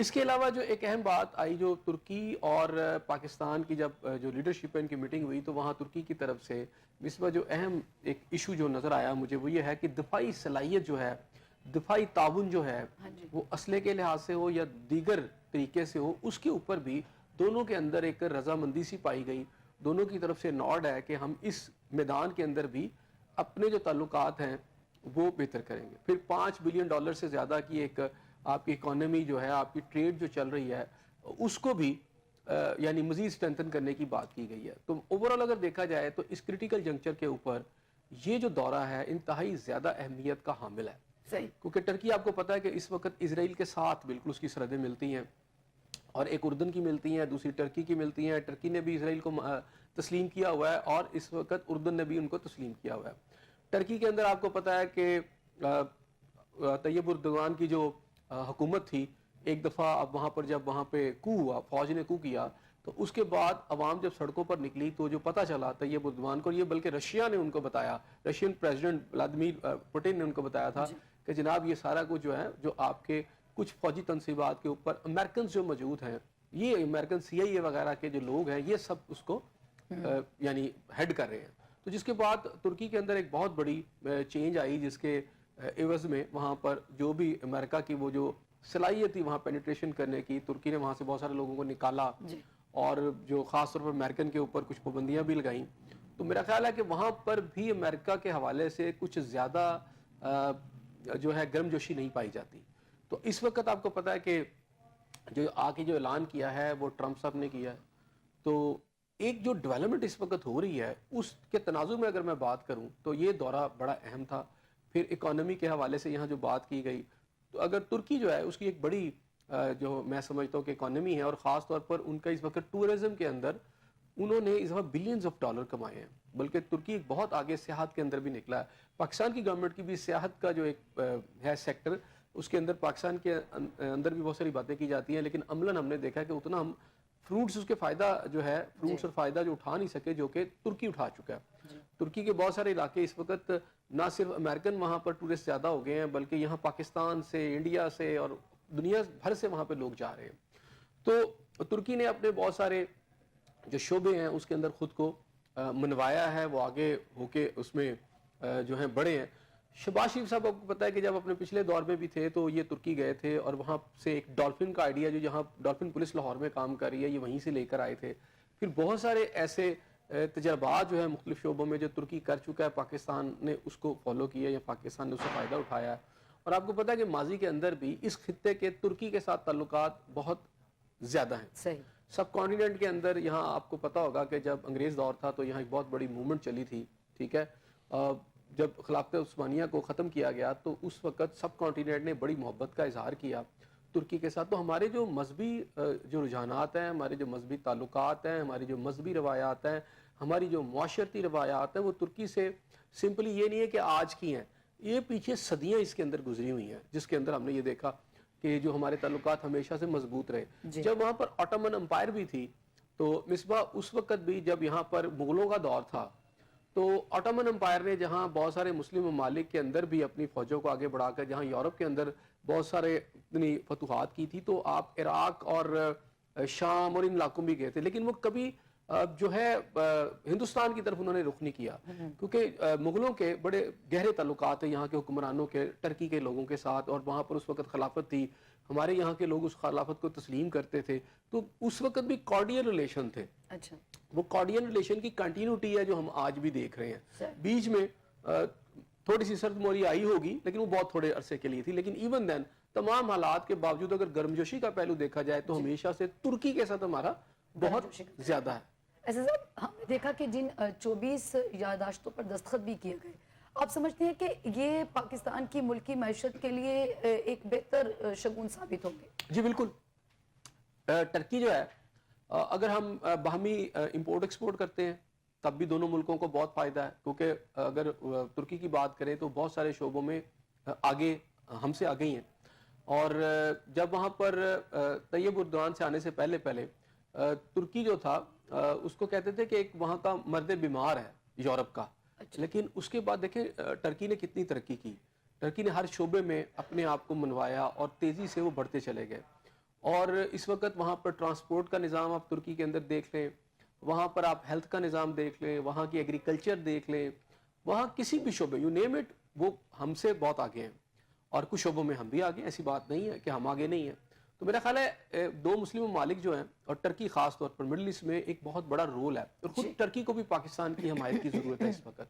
اس کے علاوہ جو ایک اہم بات آئی جو ترکی اور پاکستان کی جب جو لیڈرشپ ان کی میٹنگ ہوئی تو وہاں ترکی کی طرف سے اس میں جو اہم ایک ایشو جو نظر آیا مجھے وہ یہ ہے کہ دفاعی صلاحیت جو ہے، دفاعی تعاون جو ہے وہ اسلحے کے لحاظ سے ہو یا دیگر طریقے سے ہو، اس کے اوپر بھی دونوں کے اندر ایک رضامندی سی پائی گئی. دونوں کی طرف سے نوڈ ہے کہ ہم اس میدان کے اندر بھی اپنے جو تعلقات ہیں وہ بہتر کریں گے. پھر $5 بلین سے زیادہ کی ایک آپ کی اکانومی جو ہے، آپ کی ٹریڈ جو چل رہی ہے، اس کو بھی یعنی مزید اسٹرینتھن کرنے کی بات کی گئی ہے. تو اوورآل اگر دیکھا جائے تو اس کریٹیکل جنکچر کے اوپر یہ جو دورہ ہے انتہائی زیادہ اہمیت کا حامل ہے. صحیح. کیونکہ ٹرکی آپ کو پتا ہے کہ اس وقت اسرائیل کے ساتھ بالکل اس کی سرحدیں ملتی ہیں، اور ایک اردن کی ملتی ہیں، دوسری ٹرکی کی ملتی ہیں. ٹرکی نے بھی اسرائیل کو تسلیم کیا ہوا ہے اور اس وقت اردن نے بھی ان کو تسلیم کیا ہوا ہے. ٹرکی کے اندر آپ کو پتا ہے کہ طیب اردوغان کی جو حکومت تھی، ایک دفعہ اب وہاں پر جب وہاں پہ کو ہوا، فوج نے کو کیا، تو اس کے بعد عوام جب سڑکوں پر نکلی تو جو پتہ چلا طیب اردوغان کو، یہ بلکہ رشیا نے ان کو بتایا، رشین پریزیڈنٹ ولادیمیر پوٹن نے ان کو بتایا تھا کہ جناب یہ سارا کچھ جو ہے، جو آپ کے کچھ فوجی تنصیبات کے اوپر امریکنز جو موجود ہیں، یہ امریکن CIA وغیرہ کے جو لوگ ہیں، یہ سب اس کو یعنی ہیڈ کر رہے ہیں. تو جس کے بعد ترکی کے اندر ایک بہت بڑی چینج آئی، جس کے عوض میں وہاں پر جو بھی امریکہ کی وہ جو صلاحیت تھی وہاں پینیٹریشن کرنے کی، ترکی نے وہاں سے بہت سارے لوگوں کو نکالا اور جو خاص طور پر امریکن کے اوپر کچھ پابندیاں بھی لگائیں. تو میرا خیال ہے کہ وہاں پر بھی امریکہ کے حوالے سے کچھ زیادہ جو ہے گرم جوشی نہیں پائی جاتی. تو اس وقت آپ کو پتا ہے کہ جو آگے جو اعلان کیا ہے وہ ٹرمپ صاحب نے کیا ہے. تو ایک جو ڈیولپمنٹ اس وقت ہو رہی ہے اس کے تناظر میں اگر میں بات کروں تو یہ دورہ بڑا اہم تھا. پھر اکانومی کے حوالے سے یہاں جو بات کی گئی، تو اگر ترکی جو ہے اس کی ایک بڑی جو میں سمجھتا ہوں کہ اکانومی ہے، اور خاص طور پر ان کا اس وقت ٹورزم کے اندر انہوں نے اس وقت بلینز آف ڈالر کمائے ہیں. بلکہ ترکی ایک بہت آگے سیاحت کے اندر بھی نکلا ہے. پاکستان کی گورنمنٹ کی بھی سیاحت کا جو ایک ہے سیکٹر، اس کے اندر پاکستان کے اندر بھی بہت ساری باتیں کی جاتی ہیں، لیکن عملاً ہم نے دیکھا کہ اتنا ہم فروٹس اس کے فائدہ جو ہے، فروٹس اور فائدہ جو اٹھا نہیں سکے جو کہ ترکی اٹھا چکا ہے. ترکی کے بہت سارے علاقے اس وقت نہ صرف امریکن وہاں پر ٹورسٹ زیادہ ہو گئے ہیں، بلکہ یہاں پاکستان سے، انڈیا سے اور دنیا بھر سے وہاں پہ لوگ جا رہے ہیں. تو ترکی نے اپنے بہت سارے جو شعبے ہیں اس کے اندر خود کو منوایا ہے، وہ آگے ہو کے اس میں جو ہیں بڑے ہیں. شہباز شریف صاحب آپ کو پتا ہے کہ جب اپنے پچھلے دور میں بھی تھے تو یہ ترکی گئے تھے، اور وہاں سے ایک ڈالفن کا آئیڈیا جو جہاں ڈالفن پولیس لاہور میں کام کر رہی ہے، یہ وہیں سے لے کر آئے تھے. پھر بہت سارے ایسے تجربات جو ہے مختلف شعبوں میں جو ترکی کر چکا ہے، پاکستان نے اس کو فالو کیا یا پاکستان نے اس سے فائدہ اٹھایا. اور آپ کو پتا ہے کہ ماضی کے اندر بھی اس خطے کے ترکی کے ساتھ تعلقات بہت زیادہ ہیں. صحیح. سب کانٹیننٹ کے اندر یہاں آپ کو پتا ہوگا کہ جب انگریز دور تھا تو یہاں ایک بہت بڑی موومنٹ چلی تھی، ٹھیک ہے. جب خلافت عثمانیہ کو ختم کیا گیا تو اس وقت سب کانٹیننٹ نے بڑی محبت کا اظہار کیا ترکی کے ساتھ. تو ہمارے جو مذہبی جو رجحانات ہیں، ہمارے جو مذہبی تعلقات ہیں، ہماری جو مذہبی روایات ہیں، ہماری جو معاشرتی روایات ہیں، وہ ترکی سے سمپلی یہ نہیں ہے کہ آج کی ہیں، یہ پیچھے صدیاں اس کے اندر گزری ہوئی ہیں، جس کے اندر ہم نے یہ دیکھا کہ جو ہمارے تعلقات ہمیشہ سے مضبوط رہے. جب وہاں پر آٹومن امپائر بھی تھی تو مصباح اس وقت بھی جب یہاں پر مغلوں کا دور تھا تو آٹومن امپائر نے جہاں بہت سارے مسلم ممالک کے اندر بھی اپنی فوجوں کو آگے بڑھا کر جہاں یورپ کے اندر بہت سارے اتنی فتوحات کی تھی، تو آپ عراق اور شام اور ان علاقوں بھی گئے تھے، لیکن وہ کبھی جو ہے ہندوستان کی طرف انہوں نے رخ نہیں کیا، کیونکہ مغلوں کے بڑے گہرے تعلقات ہیں یہاں کے حکمرانوں کے ٹرکی کے لوگوں کے ساتھ، اور وہاں پر اس وقت خلافت تھی، ہمارے یہاں کے لوگ اس خلافت کو تسلیم کرتے تھے. تو اس وقت بھی کارڈیل ریلیشن تھے. اچھا. وہ کارڈیل ریلیشن کی کنٹینیوٹی ہے جو ہم آج بھی دیکھ رہے ہیں. بیچ میں تھوڑی سی سرد موری آئی ہوگی لیکن وہ بہت تھوڑے عرصے کے لیے تھی، لیکن ایون دین تمام حالات کے باوجود اگر گرمجوشی کا پہلو دیکھا جائے تو ہمیشہ سے ترکی کے ساتھ ہمارا بہت زیادہ ہے. ایسا صاحب ہم نے دیکھا کہ جن 24 یادداشتوں پر دستخط بھی کیے گئے، آپ سمجھتے ہیں کہ یہ پاکستان کی ملکی معیشت کے لیے ایک بہتر شگون ثابت ہوں گے؟ جی بالکل. ٹرکی جو ہے اگر ہم باہمی امپورٹ ایکسپورٹ کرتے ہیں تب بھی دونوں ملکوں کو بہت فائدہ ہے، کیونکہ اگر ترکی کی بات کریں تو بہت سارے شعبوں میں آگے ہم سے آگے ہی ہیں. اور جب وہاں پر طیب اردوغان سے آنے سے پہلے ترکی جو تھا اس کو کہتے تھے کہ ایک وہاں کا مرد بیمار ہے یورپ کا. لیکن اس کے بعد دیکھیں ٹرکی نے کتنی ترقی کی. ٹرکی نے ہر شعبے میں اپنے آپ کو منوایا اور تیزی سے وہ بڑھتے چلے گئے. اور اس وقت وہاں پر ٹرانسپورٹ کا نظام آپ ترکی کے اندر دیکھ لیں, وہاں پر آپ ہیلتھ کا نظام دیکھ لیں, وہاں کی ایگریکلچر دیکھ لیں, وہاں کسی بھی شعبے, یو نیم اٹ, وہ ہم سے بہت آگے ہیں, اور کچھ شعبوں میں ہم بھی آگے ہیں, ایسی بات نہیں ہے کہ ہم آگے نہیں ہیں. تو میرا خیال ہے دو مسلم ممالک جو ہیں, اور ٹرکی خاص طور پر مڈل ایسٹ میں ایک بہت بڑا رول ہے, اور خود ٹرکی کو بھی پاکستان کی حمایت کی ضرورت ہے اس وقت.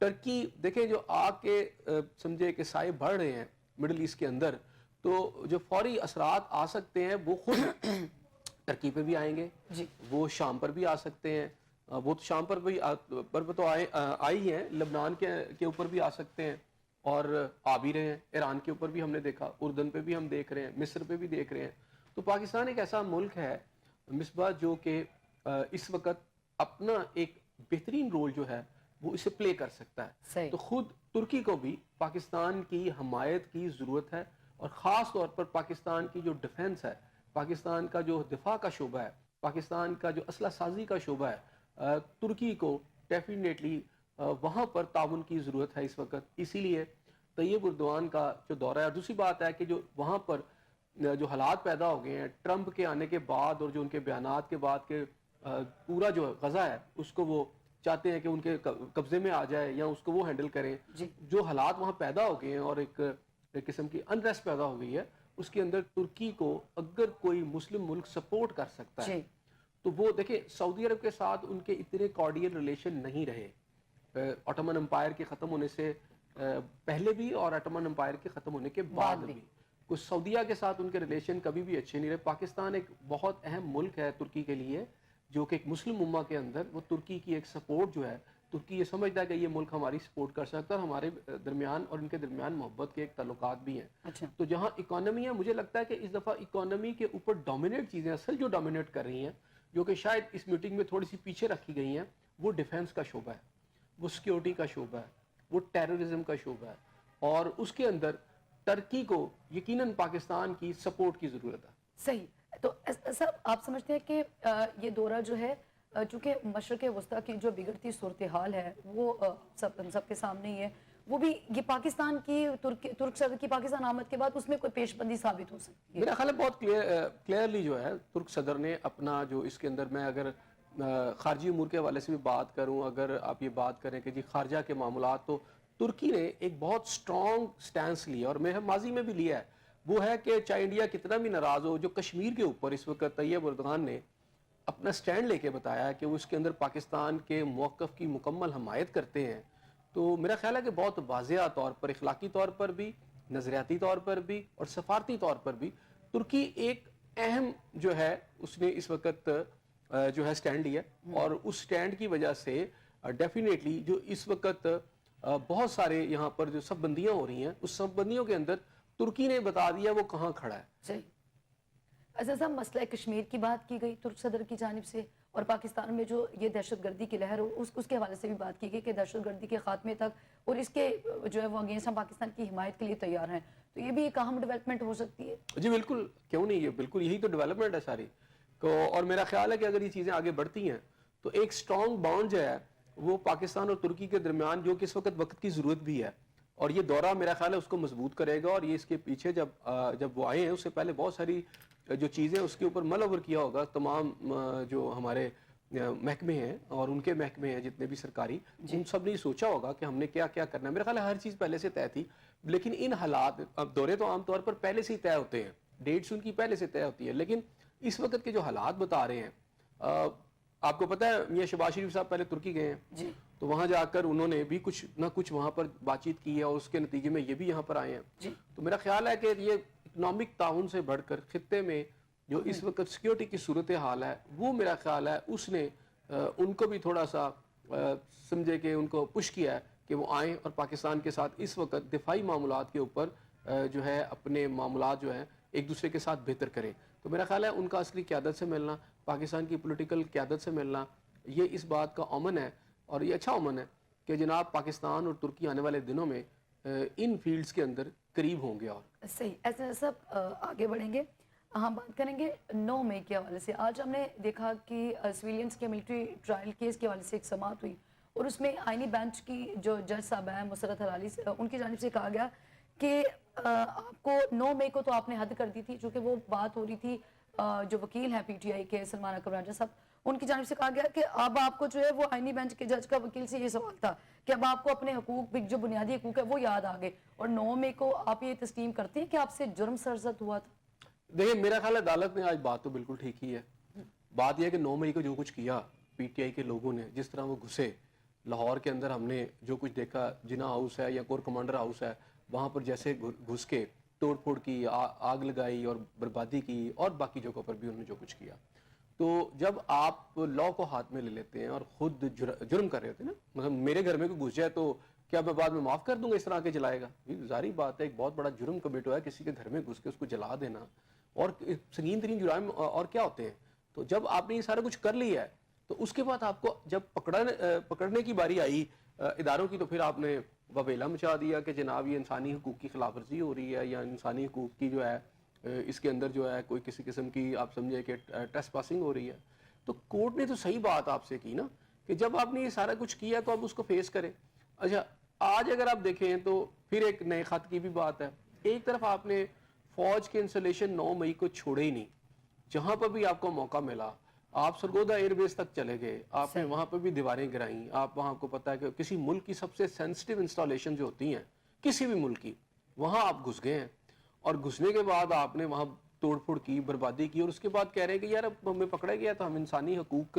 ٹرکی دیکھیں جو آگ کے سمجھے کہ سائے بڑھ رہے ہیں مڈل ایسٹ کے اندر, تو جو فوری اثرات آ سکتے ہیں وہ خود ٹرکی پہ بھی آئیں گے, وہ شام پر بھی آ سکتے ہیں, وہ تو شام پر بھی تو آئی ہیں, لبنان کے اوپر بھی آ سکتے ہیں, اور آ بھی رہے ہیں, ایران کے اوپر بھی ہم نے دیکھا, اردن پہ بھی ہم دیکھ رہے ہیں, مصر پہ بھی دیکھ رہے ہیں. تو پاکستان ایک ایسا ملک ہے مصباح جو کہ اس وقت اپنا ایک بہترین رول جو ہے وہ اسے پلے کر سکتا ہے. تو خود ترکی کو بھی پاکستان کی حمایت کی ضرورت ہے, اور خاص طور پر پاکستان کی جو ڈیفنس ہے, پاکستان کا جو دفاع کا شعبہ ہے, پاکستان کا جو اسلحہ سازی کا شعبہ ہے, ترکی کو ڈیفینیٹلی وہاں پر تعاون کی ضرورت ہے اس وقت. اسی لیے طیب اردوان کا جو دورہ ہے, اور دوسری بات ہے کہ جو وہاں پر جو حالات پیدا ہو گئے ہیں ٹرمپ کے آنے کے بعد, اور جو ان کے بیانات کے بعد کہ پورا جو غزہ ہے اس کو وہ چاہتے ہیں کہ ان کے قبضے میں آ جائے یا اس کو وہ ہینڈل کریں, جو حالات وہاں پیدا ہو گئے ہیں اور ایک قسم کی انریسٹ پیدا ہو گئی ہے, اس کے اندر ترکی کو اگر کوئی مسلم ملک سپورٹ کر سکتا ہے تو وہ دیکھیں سعودی عرب کے ساتھ ان کے اتنے کارڈیل ریلیشن نہیں رہے آٹومن امپائر کے ختم ہونے سے پہلے بھی اور آٹومن امپائر کے ختم ہونے کے بعد بھی. کچھ سعودیہ کے ساتھ ان کے ریلیشن کبھی بھی اچھے نہیں رہے. پاکستان ایک بہت اہم ملک ہے ترکی کے لیے, جو کہ ایک مسلم امہ کے اندر وہ ترکی کی ایک سپورٹ جو ہے, ترکی یہ سمجھتا ہے کہ یہ ملک ہماری سپورٹ کر سکتا ہے, اور ہمارے درمیان اور ان کے درمیان محبت کے ایک تعلقات بھی ہیں. تو جہاں اکانومی ہے, مجھے لگتا ہے کہ اس دفعہ اکانومی کے اوپر ڈومینیٹ چیزیں اصل جو ڈومینیٹ کر رہی ہیں, جو کہ شاید اس میٹنگ میں تھوڑی سی پیچھے رکھی گئی ہیں, وہ ڈیفنس کا شعبہ ہے, وہ سیکیورٹی کا شعبہ ہے, وہ ٹیررزم کا شعبہ ہے, اور اس کے اندر ترکی کو یقیناً پاکستان کی سپورٹ کی ضرورت ہے. صحیح. تو صاحب آپ سمجھتے ہیں کہ یہ دورہ جو ہے, چونکہ مشرق وسطیٰ کی جو بگڑتی صورتحال ہے وہ ہم سب کے سامنے ہی ہے, وہ بھی یہ پاکستان کی ترک صدر کی پاکستان آمد کے بعد اس میں کوئی پیش بندی ثابت ہو سکتی ہے؟ میرا خیال ہے بہت کلیئرلی جو ہے ترک صدر نے اپنا جو اس کے اندر, میں اگر خارجی امور کے حوالے سے بھی بات کروں, اگر آپ یہ بات کریں کہ جی خارجہ کے معاملات, تو ترکی نے ایک بہت سٹرونگ سٹینس لیا, اور میں ماضی میں بھی لیا ہے, وہ ہے کہ چاہے انڈیا کتنا بھی ناراض ہو, جو کشمیر کے اوپر اس وقت طیب اردوان نے اپنا سٹینڈ لے کے بتایا ہے کہ وہ اس کے اندر پاکستان کے موقف کی مکمل حمایت کرتے ہیں. تو میرا خیال ہے کہ بہت واضح طور پر, اخلاقی طور پر بھی, نظریاتی طور پر بھی, اور سفارتی طور پر بھی ترکی ایک اہم جو ہے اس نے اس وقت جو ہے سٹینڈ لیا, اور اس سٹینڈ کی وجہ سے ڈیفینیٹلی جو اس وقت بہت سارے یہاں پر جو سب بندیاں ہو رہی ہیں, اس سب بندیوں کے اندر ترکی نے بتا دیا وہ کہاں کھڑا ہے. صحیح. اچھا صاحب, مسئلہ کشمیر کی بات کی گئی ترک صدر کی جانب سے, اور پاکستان میں جو یہ دہشت گردی کی لہر اس کے حوالے سے بھی بات کی گئی کہ دہشت گردی کے خاتمے تک اور اس کے جو ہے وہ اگینسٹ ہم پاکستان کی حمایت کے لیے تیار ہیں. تو یہ بھی ایک اہم ڈیولپمنٹ ہو سکتی ہے. جی بالکل, کیوں نہیں, یہ بالکل یہی تو ڈیولپمنٹ ہے ساری. اور میرا خیال ہے کہ اگر یہ چیزیں آگے بڑھتی ہیں تو ایک سٹرونگ بانڈ جو ہے وہ پاکستان اور ترکی کے درمیان, جو کہ اس وقت کی ضرورت بھی ہے, اور یہ دورہ میرا خیال ہے اس کو مضبوط کرے گا. اور یہ اس کے پیچھے جب وہ آئے ہیں اس سے پہلے بہت ساری جو چیزیں اس کے اوپر ملور کیا ہوگا, تمام جو ہمارے محکمے ہیں اور ان کے محکمے ہیں جتنے بھی سرکاری, ان سب نے سوچا ہوگا کہ ہم نے کیا کیا کرنا ہے. میرا خیال ہے ہر چیز پہلے سے طے تھی, لیکن ان حالات, اب دورے تو عام طور پر پہلے سے ہی طے ہوتے ہیں, ڈیٹس ان کی پہلے سے طے ہوتی ہے, لیکن اس وقت کے جو حالات بتا رہے ہیں, آپ کو پتہ ہے میاں شہباز شریف صاحب پہلے ترکی گئے ہیں, تو وہاں جا کر انہوں نے بھی کچھ نہ کچھ وہاں پر بات چیت کی ہے, اور اس کے نتیجے میں یہ بھی یہاں پر آئے ہیں. تو میرا خیال ہے کہ یہ اکنامک تعاون سے بڑھ کر خطے میں جو اس وقت سیکیورٹی کی صورتحال ہے, وہ میرا خیال ہے اس نے ان کو بھی تھوڑا سا سمجھے کہ ان کو پش کیا ہے کہ وہ آئیں اور پاکستان کے ساتھ اس وقت دفاعی معاملات کے اوپر جو ہے اپنے معاملات جو ہیں ایک دوسرے کے ساتھ بہتر کریں. تو میرا خیال ہے ان کا اصلی قیادت سے ملنا, پاکستان کی پولیٹیکل قیادت سے ملنا, یہ اس بات کا اومن ہے, اور یہ اچھا اومن ہے کہ جناب پاکستان اور ترکی آنے والے دنوں میں ان فیلڈز کے اندر قریب ہوں گے. اور صحیح. ایسے سب آگے بڑھیں گے, ہم بات کریں گے 9 مئی کے حوالے سے. آج ہم نے دیکھا کہ سویلینس کے ملٹری ٹرائل کیس کے حوالے سے ایک سماعت ہوئی, اور اس میں آئینی بینچ کی جو جج صاحب ہیں مسرت ہلالی, ان کی جانب سے کہا گیا کہ آپ کو 9 مئی کو تو آپ نے حد کر دی تھی، چونکہ وہ بات ہو رہی تھی جو وکیل ہیں پی ٹی آئی کے سلمان اکرم راجہ صاحب، ان کی جانب سے کہا گیا کہ اب آپ کو جو ہے وہ آئینی بینچ کے جج کا وکیل سے یہ سوال تھا کہ اب آپ کو اپنے حقوق جو بنیادی حقوق ہے وہ یاد آ گئے، اور 9 مئی کو آپ یہ تسلیم کرتے ہیں کہ آپ سے جرم سرزد ہوا تھا؟ دیکھیں میرا خیال ہے عدالت نے آج بات تو بالکل ٹھیک ہی ہے. بات یہ ہے کہ 9 مئی کو جو کچھ کیا پی ٹی آئی کے لوگوں نے، جس طرح وہ گھسے لاہور کے اندر، ہم نے جو کچھ دیکھا جناح ہاؤس ہے یا کور کمانڈر ہاؤس ہے، وہاں پر جیسے گھس کے توڑ پھوڑ کی، آگ لگائی اور بربادی کی، اور باقی جگہوں پر بھی انہوں نے جو کچھ کیا. تو جب آپ لا کو ہاتھ میں لے لیتے ہیں اور خود جرم کر رہے ہوتے ہیں نا، مطلب میرے گھر میں کوئی گھس جائے تو کیا میں بعد میں معاف کر دوں گا اس طرح کے جلائے گا؟ ظاہری بات ہے، ایک بہت بڑا جرم کمٹ ہوا ہے، کسی کے گھر میں گھس کے اس کو جلا دینا، اور سنگین ترین جرائم اور کیا ہوتے ہیں. تو جب آپ نے یہ سارا کچھ کر لیا ہے تو اس کے بعد آپ کو جب پکڑنے کی باری آئی اداروں کی، تو پھر آپ نے وبیلا مچا دیا کہ جناب یہ انسانی حقوق کی خلاف ورزی ہو رہی ہے، یا انسانی حقوق کی جو ہے اس کے اندر جو ہے کوئی کسی قسم کی آپ سمجھے کہ ٹریس پاسنگ ہو رہی ہے. تو کورٹ نے تو صحیح بات آپ سے کی نا کہ جب آپ نے یہ سارا کچھ کیا تو آپ اس کو فیس کریں. اچھا آج اگر آپ دیکھیں تو پھر ایک نئے خط کی بھی بات ہے. ایک طرف آپ نے فوج کے انسٹالیشن 9 مئی کو چھوڑے ہی نہیں، جہاں پر بھی آپ کو موقع ملا آپ سرگودا ایئر بیس تک چلے گئے، آپ نے وہاں پہ بھی دیواریں گرائیں. آپ وہاں کو پتا ہے کہ کسی ملک کی سب سے سینسٹیو انسٹالیشن جو ہوتی ہیں کسی بھی ملک کی، وہاں آپ گھس گئے ہیں، اور گھسنے کے بعد آپ نے وہاں توڑ پھوڑ کی، بربادی کی، اور اس کے بعد کہہ رہے ہیں کہ یار اب ہمیں پکڑا گیا تو ہم انسانی حقوق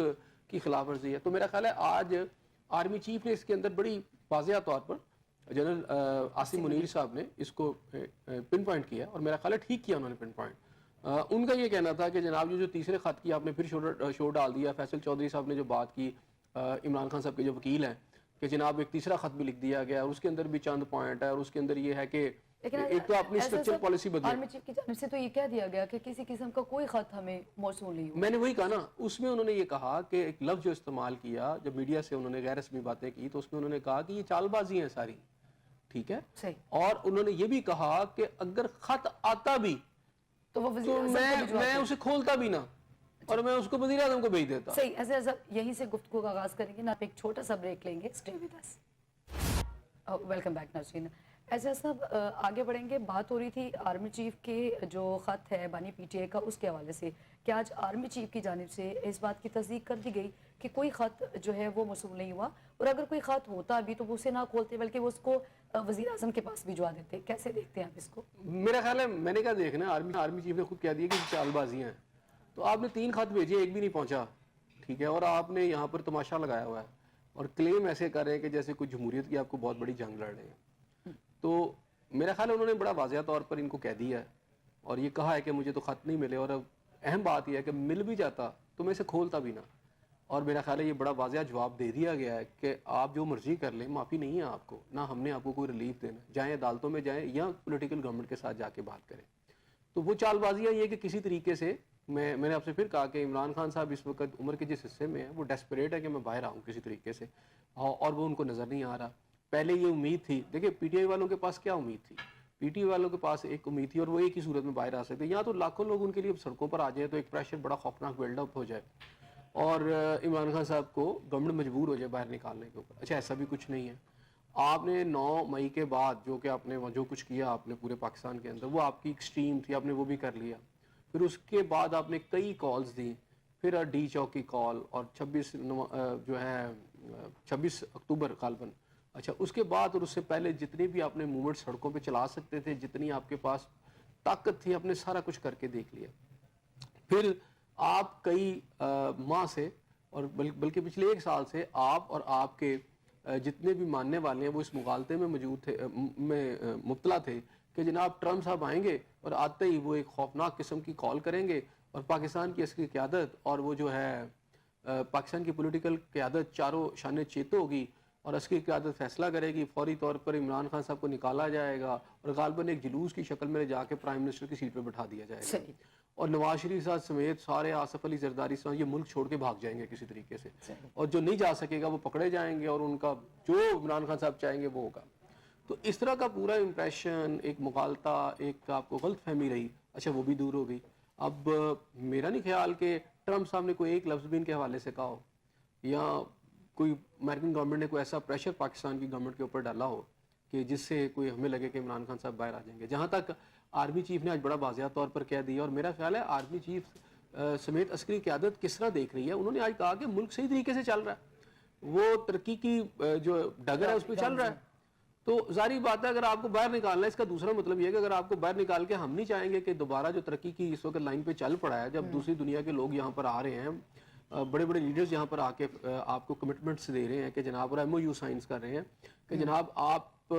کی خلاف ورزی ہے. تو میرا خیال ہے آج آرمی چیف نے اس کے اندر بڑی واضح طور پر جنرل عاصم منیر صاحب نے اس کو پن پوائنٹ کیا، اور میرا خیال ہے ٹھیک کیا انہوں نے پن پوائنٹ. ان کا یہ کہنا تھا کہ جناب جو تیسرے خط کی آپ نے پھر شور ڈال دیا. فیصل چودھری صاحب نے جو بات کی، عمران خان صاحب کے جو وکیل ہیں، کہ جناب ایک تیسرا خط بھی لکھ دیا گیا، اور اس کے اندر بھی چند پوائنٹ ہے، اور اس کے اندر یہ ہے کہ ایک تو اپنی اسٹرکچر پالیسی بدلے. آرمی چیف کی جانب سے تو یہ کہہ دیا گیا کہ کسی قسم کا کوئی خط ہمیں موصول نہیں ہوا. میں نے وہی کہا نا، اس میں انہوں نے یہ کہا کہ ایک لفظ جو استعمال کیا جب میڈیا سے انہوں نے غیر رسمی باتیں کی، تو اس میں انہوں نے کہا کہ یہ چال بازی ہیں ساری، ٹھیک ہے. اور انہوں نے یہ بھی کہا کہ اگر خط آتا بھی تو وہ میں اسے کھولتا بھی نہ، اور میں اس کو وزیر اعظم کو بھیج دیتا. صحیح. ایسے یہیں سے گفتگو کا آغاز کریں گے نا، آپ ایک چھوٹا سا بریک لیں گے. Stay with us. Welcome back ناظرین. ایسا صاحب آگے بڑھیں گے. بات ہو رہی تھی آرمی چیف کے جو خط ہے بانی پی ٹی آئی کا، اس کے حوالے سے کہ آج آرمی چیف کی جانب سے اس بات کی تصدیق کر دی گئی کہ کوئی خط جو ہے وہ موصول نہیں ہوا، اور اگر کوئی خط ہوتا بھی تو وہ اسے نہ کھولتے بلکہ وہ اس کو وزیر اعظم کے پاس بھجوا دیتے. کیسے دیکھتے ہیں آپ اس کو؟ میرا خیال ہے میں نے کہا دیکھنا، آرمی چیف نے خود کہہ دیا کہ چال بازیاں ہیں. تو آپ نے 3 خط بھیجے، ایک بھی نہیں پہنچا، ٹھیک ہے، اور آپ نے یہاں پر تماشا لگایا ہوا ہے اور کلیم ایسے کر رہے ہیں کہ جیسے کوئی جمہوریت کی آپ کو بہت بڑی جنگ لڑ رہے ہیں. تو میرا خیال ہے انہوں نے بڑا واضح طور پر ان کو کہہ دیا ہے اور یہ کہا ہے کہ مجھے تو خط نہیں ملے، اور اب اہم بات یہ ہے کہ مل بھی جاتا تو میں اسے کھولتا بھی نہ. اور میرا خیال ہے یہ بڑا واضح جواب دے دیا گیا ہے کہ آپ جو مرضی کر لیں، معافی نہیں ہے آپ کو، نہ ہم نے آپ کو کوئی ریلیف دینا. جائیں عدالتوں میں جائیں یا پولیٹیکل گورنمنٹ کے ساتھ جا کے بات کریں. تو وہ چال بازیاں یہ کہ کسی طریقے سے میں نے آپ سے پھر کہا کہ عمران خان صاحب اس وقت عمر کے جس حصے میں ہیں وہ ڈیسپریٹ ہے کہ میں باہر آؤں کسی طریقے سے، اور وہ ان کو نظر نہیں آ رہا. پہلے یہ امید تھی، دیکھیں پی ٹی آئی والوں کے پاس کیا امید تھی، پی ٹی آئی والوں کے پاس ایک امید تھی اور وہ ایک ہی صورت میں باہر آ سکتے. یہاں تو لاکھوں لوگ ان کے لیے سڑکوں پر آ جائیں تو ایک پریشر بڑا خوفناک بلڈ اپ ہو جائے اور عمران خان صاحب کو گورنمنٹ مجبور ہو جائے باہر نکالنے کے اوپر. اچھا ایسا بھی کچھ نہیں ہے. آپ نے 9 مئی کے بعد جو کہ آپ نے جو کچھ کیا آپ نے پورے پاکستان کے اندر، وہ آپ کی ایکسٹریم تھی، آپ نے وہ بھی کر لیا. پھر اس کے بعد آپ نے کئی کالز دی، پھر ڈی چوک کی کال، اور 26 اکتوبر غالباً. اچھا اس کے بعد اور اس سے پہلے جتنی بھی آپ نے موومنٹ سڑکوں پہ چلا سکتے تھے، جتنی آپ کے پاس طاقت تھی، آپ نے سارا کچھ کر کے دیکھ لیا. پھر آپ کئی ماہ سے اور بلکہ پچھلے 1 سال سے آپ اور آپ کے جتنے بھی ماننے والے ہیں وہ اس مغالطے میں موجود تھے، میں مبتلا تھے کہ جناب ٹرمپ صاحب آئیں گے اور آتے ہی وہ ایک خوفناک قسم کی کال کریں گے اور پاکستان کی عسکری قیادت اور وہ جو ہے پاکستان کی پولیٹیکل قیادت چاروں شانے چیت ہوگی اور عسکری قیادت فیصلہ کرے گی. فوری طور پر عمران خان صاحب کو نکالا جائے گا اور غالباً ایک جلوس کی شکل میں جا کے پرائم منسٹر کی سیٹ پہ بٹھا دیا جائے گا اور نواز شریف صاحب سمیت سارے آصف علی زرداری صاحب یہ ملک چھوڑ کے بھاگ جائیں گے کسی طریقے سے، اور جو نہیں جا سکے گا وہ پکڑے جائیں گے اور ان کا جو عمران خان صاحب چاہیں گے وہ ہوگا. تو اس طرح کا پورا امپریشن، ایک مغالطہ، ایک آپ کو غلط فہمی رہی. اچھا وہ بھی دور ہو گئی. اب میرا نہیں خیال کہ ٹرمپ صاحب نے کوئی ایک لفظ بھی ان کے حوالے سے کہا ہو یا کوئی امریکن گورنمنٹ نے کوئی ایسا پریشر پاکستان کی گورنمنٹ کے اوپر ڈالا ہو کہ جس سے کوئی ہمیں لگے کہ عمران خان صاحب باہر آ جائیں گے. جہاں تک آرمی چیف نے آج بڑا واضح طور پر کہہ دیا, اور میرا خیال ہے آرمی چیف سمیت عسکری قیادت کس طرح دیکھ رہی ہے. انہوں نے آج کہا کہ ملک صحیح طریقے سے چل رہا ہے, وہ ترقی کی جو ڈگر ہے اس پہ چل رہا ہے. تو ظاہری بات ہے اگر آپ کو باہر نکالنا ہے, اس کا دوسرا مطلب یہ ہے کہ اگر آپ کو باہر نکال کے, ہم نہیں چاہیں گے کہ دوبارہ جو ترقی کی اس وقت لائن پہ چل پڑا ہے, جب دوسری دنیا کے لوگ یہاں پر آ رہے ہیں, بڑے بڑے لیڈرز یہاں پر آ کے آپ کو کمٹمنٹس دے رہے ہیں کہ جناب, اور MOU سائنس کر رہے ہیں کہ جناب آپ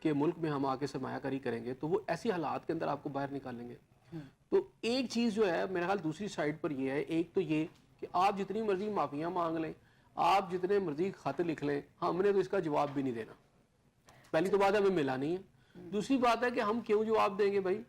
کے ملک میں ہم آ کے سرمایہ کاری کریں گے, تو وہ ایسی حالات کے اندر آپ کو باہر نکالیں گے. تو ایک چیز جو ہے میرا خیال دوسری سائڈ پر یہ ہے, ایک تو یہ کہ آپ جتنی مرضی معافیاں مانگ لیں, آپ جتنے مرضی خط لکھ لیں, ہم نے تو اس کا جواب بھی نہیں دینا. پہلی تو بات ہے ہمیں ملا نہیں ہے. دوسری بات ہے کہ ہم کیوں جواب دیں گے, بھائی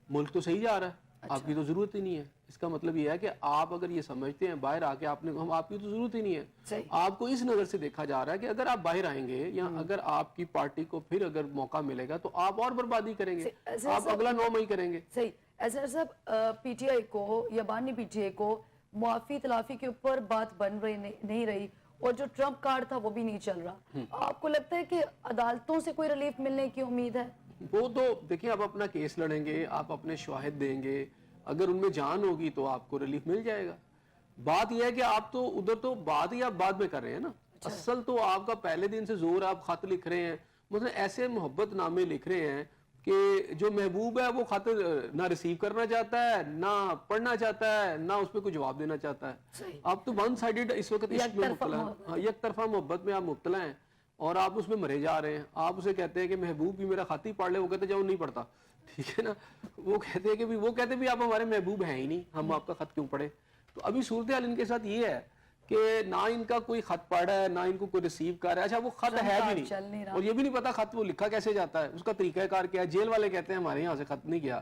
ملک تو صحیح جا رہا ہے, آپ کی تو ضرورت ہی نہیں ہے. اس کا مطلب یہ ہے کہ آپ اگر یہ سمجھتے ہیں باہر آ کے آپ کی تو ضرورت ہی نہیں ہے. آپ کو اس نظر سے دیکھا جا رہا ہے کہ اگر آپ باہر آئیں گے یا اگر آپ کی پارٹی کو پھر اگر موقع ملے گا تو آپ اور بربادی کریں گے, آپ اگلا 9 مئی کریں گے. صحیح. اظہر صاحب, PTI کو یا بانی PTI کو معافی تلافی کے اوپر بات بن رہی نہیں رہی, اور جو ٹرمپ کارڈ تھا وہ بھی نہیں چل رہا. آپ کو لگتا ہے کہ عدالتوں سے کوئی ریلیف ملنے کی امید ہے؟ وہ تو دیکھیں, آپ اپنا کیس لڑیں گے, آپ اپنے شواہد دیں گے, اگر ان میں جان ہوگی تو آپ کو ریلیف مل جائے گا. بات یہ ہے کہ آپ تو ادھر تو بات ہی آپ بعد میں کر رہے ہیں نا. اصل تو آپ کا پہلے دن سے زور, آپ خط لکھ رہے ہیں, مطلب ایسے محبت نامے لکھ رہے ہیں کہ جو محبوب ہے وہ خط نہ ریسیو کرنا چاہتا ہے, نہ پڑھنا چاہتا ہے, نہ اس پہ کوئی جواب دینا چاہتا ہے. آپ تو ون سائیڈڈ اس وقت عشق میں مبتلا ہیں, یک طرفہ محبت میں آپ مبتلا ہیں, اور آپ اس میں مرے جا رہے ہیں. آپ اسے کہتے ہیں کہ محبوب بھی میرا خط ہی پڑھ لے, وہ کہتے جاؤ نہیں پڑھتا, ٹھیک ہے نا. وہ کہتے ہیں کہ وہ کہتے بھی آپ ہمارے محبوب ہیں ہی نہیں, ہم آپ کا خط کیوں پڑھے. تو ابھی صورتحال ان کے ساتھ یہ ہے کہ نہ ان کا کوئی خط پڑھ رہا ہے, نہ ان کو کوئی ریسیو کر رہا ہے. اچھا وہ خط ہے بھی نہیں, اور یہ بھی نہیں پتا خط وہ لکھا کیسے جاتا ہے, اس کا طریقہ کار کیا ہے. جیل والے کہتے ہیں ہمارے یہاں سے خط نہیں گیا.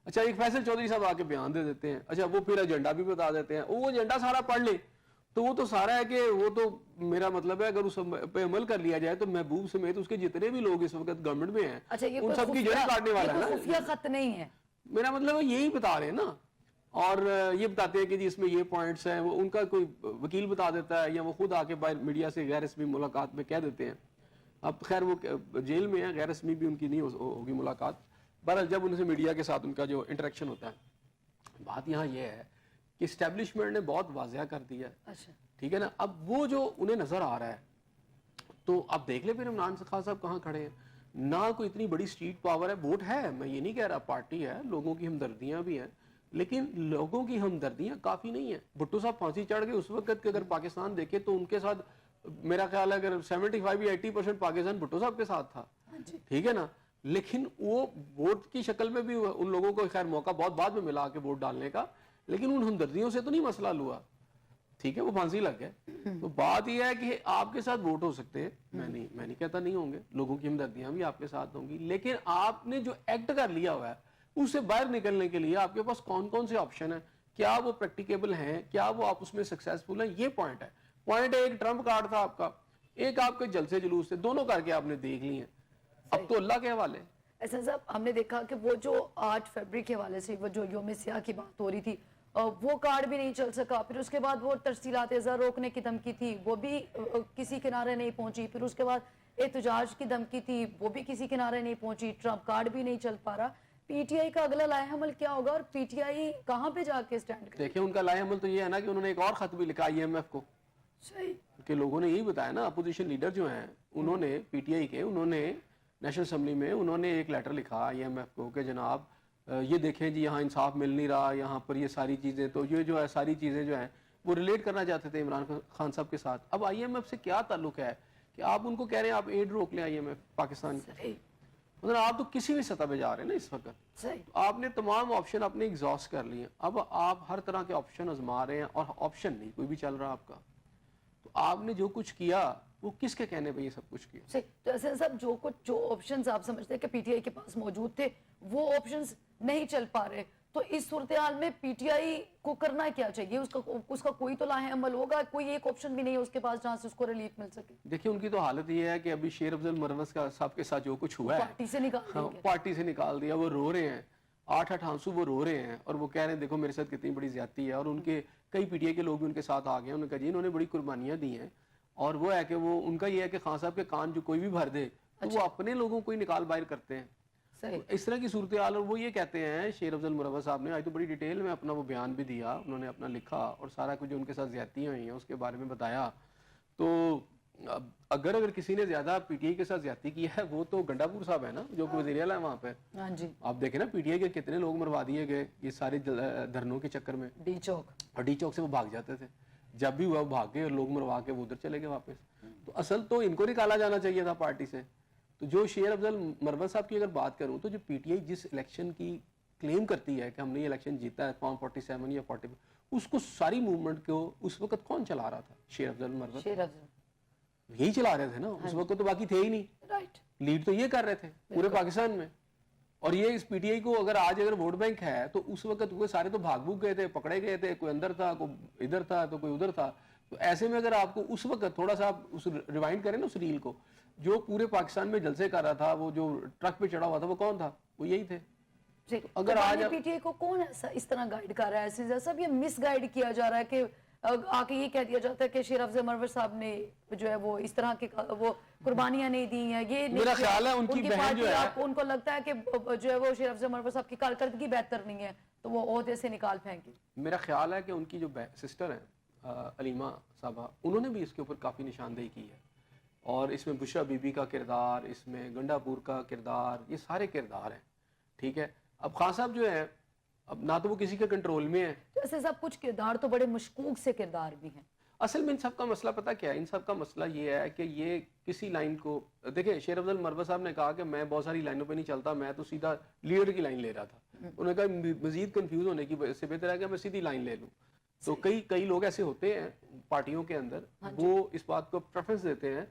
اچھا ایک فیصل چودھری صاحب آ کے بیان دے دیتے ہیں, اچھا وہ پھر ایجنڈا بھی بتا دیتے ہیں. وہ ایجنڈا سارا پڑھ لے تو وہ تو سارا ہے کہ وہ تو میرا مطلب ہے اگر اس پہ عمل کر لیا جائے تو محبوب سمیت اس کے جتنے بھی لوگ اس وقت گورنمنٹ میں ہیں ان سب کی جڑیں کاٹنے والا ہے نا. خفیہ خط نہیں ہے, میرا مطلب ہے یہی بتا رہے ہیں نا. اور یہ بتاتے ہیں کہ جی اس میں یہ پوائنٹس ہیں, وہ ان کا کوئی وکیل بتا دیتا ہے, یا وہ خود آ کے باہر میڈیا سے غیر رسمی ملاقات میں کہہ دیتے ہیں. اب خیر وہ جیل میں ہیں, غیر رسمی بھی ان کی نہیں ہوگی ملاقات. بہرحال جب ان سے میڈیا کے ساتھ ان کا جو انٹریکشن ہوتا ہے, بات یہاں یہ ہے کہ اسٹیبلشمنٹ نے بہت واضح کر دیا ہے, ٹھیک ہے نا. اب وہ جو انہیں نظر آ رہا ہے, تو اب دیکھ لیں پھر عمران خان صاحب کہاں کھڑے ہیں. نہ کوئی اتنی بڑی اسٹریٹ پاور ہے, ووٹ ہے, میں یہ نہیں کہہ رہا, پارٹی ہے, لوگوں کی ہمدردیاں بھی ہیں, لیکن لوگوں کی ہمدردیاں کافی نہیں ہیں. بھٹو صاحب پھانسی چڑھ گئے اس وقت کہ اگر پاکستان دیکھے تو ان کے ساتھ میرا خیال ہے اگر 75 یا 80% پاکستان بھٹو صاحب کے ساتھ تھا, ٹھیک ہے نا. لیکن وہ ووٹ کی شکل میں بھی ان لوگوں کو خیر موقع بہت بعد میں ملا کے ووٹ ڈالنے کا, لیکن ان ہمدردیوں سے تو نہیں مسئلہ حل ہوا, ٹھیک ہے, وہ پھانسی لگ گئے. تو بات یہ ہے کہ آپ کے ساتھ ووٹ ہو سکتے ہیں, میں نہیں کہتا نہیں ہوں گے, لوگوں کی ہمدردیاں بھی آپ کے ساتھ ہوں گی, لیکن آپ نے جو ایکٹ کر لیا ہوا ہے اس سے باہر نکلنے کے لیے آپ کے پاس کون کون سے آپشن ہیں, کیا وہ پریکٹیکیبل ہیں, کیا وہ آپ اس میں سکسیسفل ہیں, یہ پوائنٹ ہے. پوائنٹ ہے ایک ٹرمپ کارڈ تھا آپ کا, ایک آپ کے جلسے جلوس تھے, دونوں کر کے آپ نے دیکھ لی ہیں. اب تو اللہ کے حوالے. ایسا صاحب ہم نے دیکھا کہ وہ جو 8 فروری کے حوالے سے وہ جو یوم سیاہ کی بات ہو رہی تھی, وہ کارڈ بھی نہیں چل سکا. پھر اس کے بعد وہ ترسیلات اظہار روکنے کی دھمکی تھی, وہ بھی کسی کنارے نہیں پہنچی. پھر اس کے بعد احتجاج کی دھمکی تھی, وہ بھی کسی کنارے نہیں پہنچی. ٹرمپ کارڈ بھی نہیں چل پا رہا. PTI کا اگلا لائحہ عمل کیا ہوگا, اور PTI کہاں پہ جا کے سٹینڈ کرے؟ دیکھیں ان کا لائحہ عمل تو یہ ہے نا کہ انہوں نے ایک اور خط بھی لکھا IMF کو, کہ لوگوں نے یہی بتایا نا, اپوزیشن لیڈر جو ہیں انہوں نے PTI کے, انہوں نے نیشنل اسمبلی میں انہوں نے ایک لیٹر لکھا IMF کو کہ جناب یہ دیکھیں جی یہاں انصاف مل نہیں رہا, یہاں پر یہ ساری چیزیں, تو یہ جو ہے ساری چیزیں جو ہیں وہ ریلیٹ کرنا چاہتے تھے عمران خان صاحب کے ساتھ. اب IMF سے کیا تعلق ہے کہ آپ ان کو کہہ رہے ہیں آپ ایڈ روک لیں IMF پاکستان کی, مطلب آپ تو کسی بھی سطح پہ جا رہے ہیں نا اس وقت. آپ نے تمام آپشن اپنے ایگزاسٹ کر لیے, اب آپ ہر طرح کے آپشن آزما رہے ہیں, اور آپشن نہیں کوئی بھی چل رہا آپ کا. تو آپ نے جو کچھ کیا وہ کس کے کہنے پہ یہ سب کچھ کیا؟ تو ایسے صاحب جو آپشنز آپ سمجھتے ہیں کہ PTI کے پاس موجود تھے وہ آپشنز نہیں چل پا رہے, تو اس صورتحال میں PTI کو کرنا کیا چاہیے؟ اس کا کوئی تو لائحہ عمل ہوگا, کوئی ایک آپشن بھی نہیں ہے اس کے پاس جہاں سے اس کو ریلیف مل سکے. دیکھیں ان کی تو حالت یہ ہے کہ ابھی شیر افضل مروز کا صاحب کے ساتھ جو کچھ ہوا ہے پارٹی سے نکال دیا, وہ رو رہے ہیں, 8 آنسو وہ رو رہے ہیں, اور وہ کہہ رہے ہیں دیکھو میرے ساتھ کتنی بڑی زیادتی ہے. اور ان کے کئی PTI کے لوگ بھی ان کے ساتھ آ گئے ہیں, انہوں نے کہا جی انہوں نے بڑی قربانیاں دی ہیں, اور وہ ہے کہ وہ ان کا یہ ہے کہ خان صاحب کے کان جو کوئی بھی بھر دے تو وہ اپنے لوگوں کو ہی نکال باہر کرتے ہیں. اس طرح کی صورتحال. اور وہ یہ کہتے ہیں شیر افضل مروت صاحب نے آج تو بڑی ڈیٹیل میں اپنا وہ بیان بھی دیا, انہوں نے اپنا لکھا اور سارا کچھ جو ان کے ساتھ زیادتیاں ہوئی ہیں اس کے بارے میں بتایا. تو اگر کسی نے زیادہ پی ٹی آئی کے ساتھ زیادتی کی ہے وہ تو گنڈا پور صاحب ہے نا, جو کہ وزیر اعلیٰ ہے وہاں پہ. آپ دیکھیں نا پی ٹی آئی کے کتنے لوگ مروا دیے گئے یہ سارے دھرنوں کے چکر میں. ڈی چوک سے وہ بھاگ جاتے تھے, جب بھی ہوا وہ بھاگ گئے اور لوگ مروا کے وہ ادھر چلے گئے واپس. تو اصل تو ان کو نکالا جانا چاہیے تھا پارٹی سے. تو جو شیر افضل مروت صاحب کی اگر بات کروں تو جو پی ٹی آئی جس الیکشن کی کلیم کرتی ہے کہ ہم نے یہ الیکشن جیتا ہے 47 یا 40, اس کو ساری موومنٹ کو اس وقت کون چلا رہا تھا؟ شیر افضل مروت یہی چلا رہے تھے نا اس وقت, تو باقی تھے ہی نہیں. لیڈ تو یہ کر رہے تھے پورے پاکستان میں. اور یہ اس پی ٹی آئی کو اگر ووٹ بینک ہے تو اس وقت وہ سارے تو بھاگ بھوگ گئے تھے, پکڑے گئے تھے, کوئی اندر تھا, کوئی ادھر تھا, تو کوئی ادھر تھا. تو ایسے میں اگر آپ کو اس وقت تھوڑا سا آپ ریوائنڈ کریں نا اس ریل کو, جو پورے پاکستان میں جلسے کر رہا تھا, وہ جو ٹرک پہ چڑھا ہوا تھا, وہ کون تھا؟ وہ یہی تھے. اگر آج پی ٹی آئی کو کون اس طرح گائیڈ کر رہا ہے؟ سب یہ مس گائیڈ کیا جا رہا ہے کہ آ کے یہ کہہ دیا جاتا ہے کہ شیر افضل مروت صاحب نے جو ہے وہ اس طرح کی وہ قربانیاں نہیں دی ہیں. یہ میرا خیال ہے ان کی بہن جو ہے, ان کو لگتا ہے کہ جو ہے وہ شیر افضل مروت صاحب کی کارکردگی بہتر نہیں ہے تو وہ عہدے سے نکال پھینکے. میرا خیال ہے کہ ان کی جو سسٹر ہیں علیمہ صاحبہ, انہوں نے بھی اس کے اوپر کافی نشاندہی کی ہے. اور اس میں بشرا بی بی کا کردار, اس میں گنڈا پور کا کردار, یہ سارے کردار ہیں. ٹھیک ہے, اب خان صاحب جو ہے اب نہ تو وہ کسی کے کنٹرول میں ہے. ایسے سب کچھ کردار تو بڑے مشکوک سے کردار بھی ہیں. اصل میں ان سب کا مسئلہ پتہ کیا ہے؟ ان سب کا مسئلہ یہ ہے کہ یہ کسی لائن کو دیکھیں. شیر افضل مروت صاحب نے کہا کہ میں بہت ساری لائنوں پہ نہیں چلتا, میں تو سیدھا لیڈر کی لائن لے رہا تھا. انہوں نے کہا مزید کنفیوز ہونے کی سے بہتر ہے کہ میں سیدھی لائن لے لوں. تو کئی لوگ ایسے ہوتے ہیں پارٹیوں کے اندر, وہ اس بات کو پریفرنس دیتے ہیں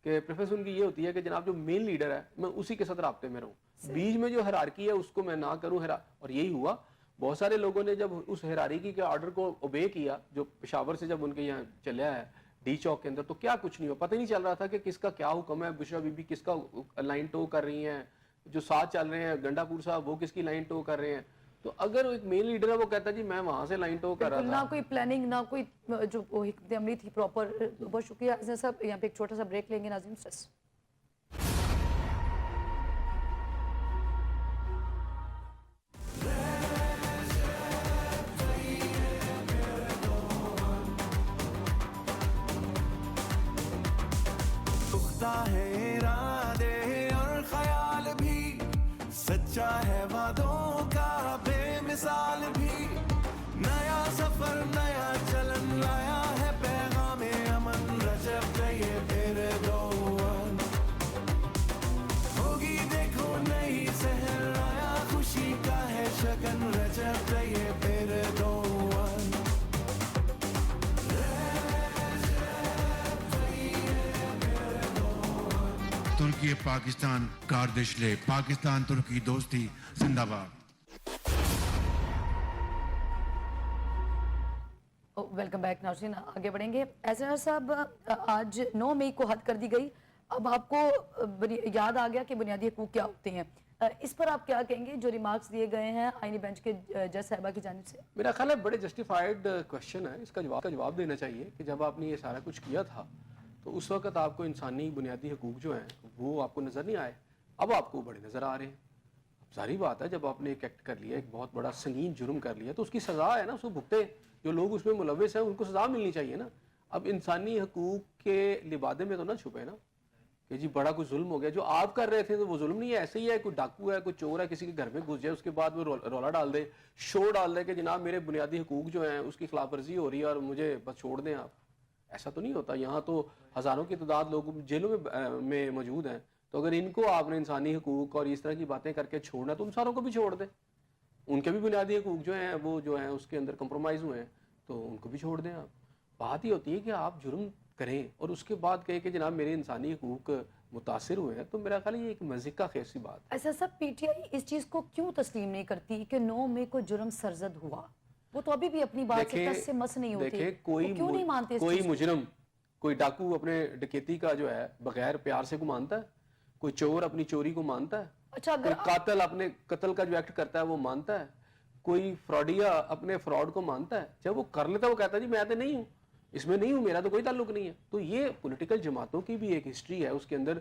کہ پریفرنس ان کی یہ ہوتی ہے کہ جناب جو مین لیڈر ہے میں اسی کے ساتھ رابطے میں رہوں, بیچ میں جو ہیرارکی ہے اس کو میں نہ کروں. اور یہی ہوا. بہت سارے لوگوں نے جب اس ہیرارکی کے آرڈر کو اوبے کیا, جو پشاور سے جب ان کے یہاں چلیا ہے ڈی چوک کے اندر, تو کیا کچھ نہیں ہوا, پتہ ہی نہیں چل رہا تھا کہ کس کا کیا حکم ہے. بشرا بی بی کس کا لائن ٹو کر رہی ہیں, جو ساتھ چل رہے ہیں گنڈا پور صاحب وہ کس کی لائن ٹو کر رہے ہیں. تو اگر ایک مین لیڈر ہے وہ کہتا ہے جی میں وہاں سے لائن ٹو کر رہا تھا, نہ کوئی پلاننگ نہ کوئی جو حکمت عملی تھی پراپر. بہت شکریہ عزیز صاحب. یہاں پہ ایک چھوٹا سا بریک لیں گے ناظرین. ہے ارادے اور خیال بھی, سچا ہے وعدوں کا بے مثال بھی. نیا سفر نیا چلن لایا ہے پیغام امن, رجب یہ پھر دون ہوگی دیکھو نئی سحر, آیا خوشی کا ہے شگن, رجب یہ پھر دون. ترکی پاکستان کاردشلے, پاکستان ترکی دوستی زندہ باد. ویلکم بیک ناظرین. آگے بڑھیں گے. ایسر صاحب آج 9 مئی کو حد کر دی گئی. اب آپ کو یاد آ گیا کہ بنیادی حقوق کیا ہوتے ہیں. اس پر آپ کیا کہیں گے جو ریمارکس دیے گئے ہیں آئینی بینچ کے جج صاحبہ کی جانب سے؟ میرا خیال ہے بڑے جسٹیفائڈ کوشچن ہے. اس کا جواب دینا چاہیے کہ جب آپ نے یہ سارا کچھ کیا تھا تو اس وقت آپ کو انسانی بنیادی حقوق جو ہیں وہ آپ کو نظر نہیں آئے, اب آپ کو بڑے نظر آ رہے ہیں. ظاہری بات ہے جب آپ نے ایک ایکٹ کر لیا, ایک بہت بڑا سنگین جرم کر لیا, تو اس کی سزا ہے نا, اس کو بھگتے جو لوگ اس میں ملوث ہیں ان کو سزا ملنی چاہیے نا. اب انسانی حقوق کے لبادے میں تو نہ چھپے نا کہ جی بڑا کوئی ظلم ہو گیا. جو آپ کر رہے تھے تو وہ ظلم نہیں ہے, ایسے ہی ہے کوئی ڈاکو ہے, کوئی چور ہے, کسی کے گھر میں گھس جائے, اس کے بعد وہ رولا ڈال دے, شو ڈال دے کہ جناب میرے بنیادی حقوق جو ہیں اس کی خلاف ورزی ہو رہی ہے اور مجھے بس چھوڑ دیں آپ. ایسا تو نہیں ہوتا. یہاں تو ہزاروں کی تعداد لوگ جیلوں میں موجود ہیں. تو اگر ان کو آپ نے انسانی حقوق اور اس طرح کی باتیں کر کے چھوڑنا تو ان ساروں کو بھی چھوڑ دیں. ان کے بھی بنیادی حقوق جو ہیں وہ جو ہیں اس کے اندر کمپرومائز ہوئے ہیں تو ان کو بھی چھوڑ دیں آپ. بات یہ ہوتی ہے کہ آپ جرم کریں اور اس کے بعد کہیں کہ جناب میرے انسانی حقوق متاثر ہوئے ہیں, تو میرا خیال یہ ایک مزیکا خیز سی بات. ایسا سب پی ٹی آئی اس چیز کو کیوں تسلیم نہیں کرتی کہ 9 مئی کو جرم سرزد ہوا؟ وہ تو ابھی بھی اپنی بات سے کس سے مس نہیں ہوتی. دیکھیں کوئی مجرم, کوئی ڈاکو اپنے ڈکیتی کا جو ہے بغیر پیار سے کو مانتا ہے, کوئی چور اپنی چوری کو مانتا ہے, اچھا کوئی قاتل اپنے قتل کا جو ایکٹ کرتا ہے وہ مانتا ہے, کوئی فراڈیا اپنے فراڈ کو مانتا ہے. جب وہ کر لیتا ہے وہ کہتا ہے جی میں تو نہیں ہوں, اس میں نہیں ہوں, میرا تو کوئی تعلق نہیں ہے. تو یہ پولیٹیکل جماعتوں کی بھی ایک ہسٹری ہے, اس کے اندر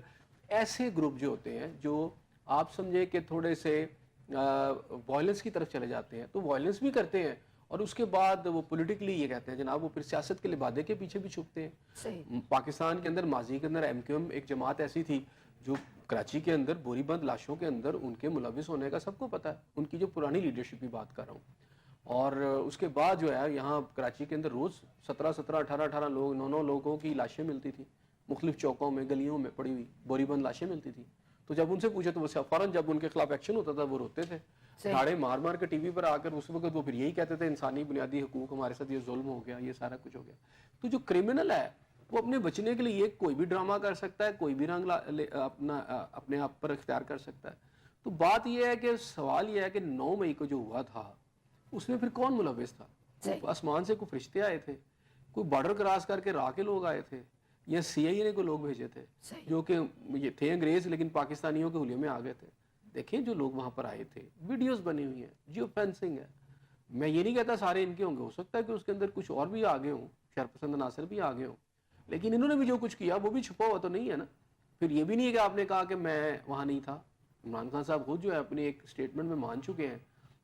ایسے گروپ جو ہوتے ہیں جو آپ سمجھے کہ تھوڑے سے وائلنس کی طرف چلے جاتے ہیں تو وائلنس بھی کرتے ہیں اور اس کے بعد وہ پولیٹیکلی یہ کہتے ہیں جناب وہ پھر سیاست کے لبادے کے پیچھے بھی چھپتے ہیں. پاکستان کے اندر ماضی کے اندر ایم کیو ایم ایک جماعت ایسی تھی جو کراچی کے اندر بوری بند لاشوں کے اندر ان کے ملوث ہونے کا سب کو پتہ ہے, ان کی جو پرانی لیڈرشپ کی بات کر رہا ہوں. اور اس کے بعد جو ہے یہاں کراچی کے اندر روز 18 لوگ 9 لوگوں کی لاشیں ملتی تھی مختلف چوکوں میں گلیوں میں پڑی ہوئی بوری بند لاشیں ملتی تھی. تو جب ان سے پوچھے تو وہ فوراً جب ان کے خلاف ایکشن ہوتا تھا وہ روتے تھے, دھاڑے مار مار کے ٹی وی پر آ کر اس وقت وہ پھر یہی کہتے تھے انسانی بنیادی حقوق ہمارے ساتھ یہ ظلم ہو گیا, یہ سارا کچھ ہو گیا. تو جو کرمنل ہے وہ اپنے بچنے کے لیے کوئی بھی ڈرامہ کر سکتا ہے, کوئی بھی رنگ اپنے آپ پر اختیار کر سکتا ہے. تو بات یہ ہے کہ سوال یہ ہے کہ 9 مئی کو جو ہوا تھا اس میں پھر کون ملوث تھا؟ آسمان سے کوئی فرشتے آئے تھے, کوئی بارڈر کراس کر کے راہ کے لوگ آئے تھے, یا سی آئی اے نے کوئی لوگ بھیجے تھے جو کہ یہ تھے انگریز لیکن پاکستانیوں کے حلیے میں آ گئے تھے؟ دیکھیں جو لوگ وہاں پر آئے تھے ویڈیوز بنی ہوئی ہیں, جیو فینسنگ ہے. میں یہ نہیں کہتا سارے ان کے ہوں گے, ہو سکتا ہے کہ اس کے اندر کچھ اور بھی آگے ہوں, شرپسند عناصر بھی آگے ہوں, لیکن انہوں نے بھی جو کچھ کیا وہ بھی چھپا ہوا تو نہیں ہے نا. پھر یہ بھی نہیں ہے کہ آپ نے کہا کہ میں وہاں نہیں تھا. عمران خان صاحب خود جو ہے اپنی ایک اسٹیٹمنٹ میں مان چکے ہیں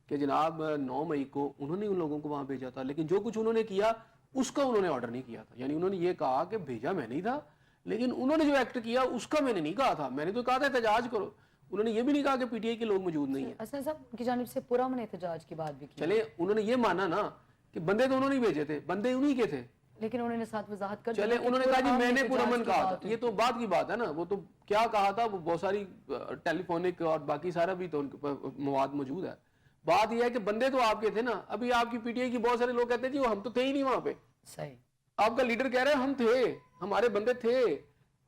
کہ جناب 9 مئی کو انہوں نے ان لوگوں کو وہاں بھیجا تھا, لیکن جو کچھ انہوں نے کیا اس کا انہوں نے آرڈر نہیں کیا تھا. یعنی انہوں نے یہ کہا کہ بھیجا میں نہیں تھا, لیکن انہوں نے جو ایکٹ کیا اس کا میں نے نہیں کہا تھا, میں نے تو کہا تھا احتجاج کرو. انہوں نے یہ بھی نہیں کہا کہ پی ٹی آئی کے لوگ موجود نہیں ہیں. حسن صاحب ان کی جانب سے پرامن احتجاج کی بات بھی کی. چلے انہوں نے یہ مانا نا کہ بندے تو انہوں نے بھیجے تھے, بندے انہی کے تھے, لیکن انہوں نے ساتھ وضاحت کر چلے انہوں نے کہا جی میں نے پرامن کہا تھا. یہ تو بات کی بات ہے نا, وہ تو کیا کہا تھا وہ بہت ساری ٹیلی فونک اور باقی سارا بھی تو مواد موجود ہے. بات یہ ہے کہ بندے تو آپ کے تھے نا. ابھی آپ کی پی ٹی آئی کی بہت سارے لوگ کہتے ہیں جی ہم تو تھے ہی نہیں وہاں پہ. صحیح, آپ کا لیڈر کہہ رہے ہیں ہم تھے, ہمارے بندے تھے.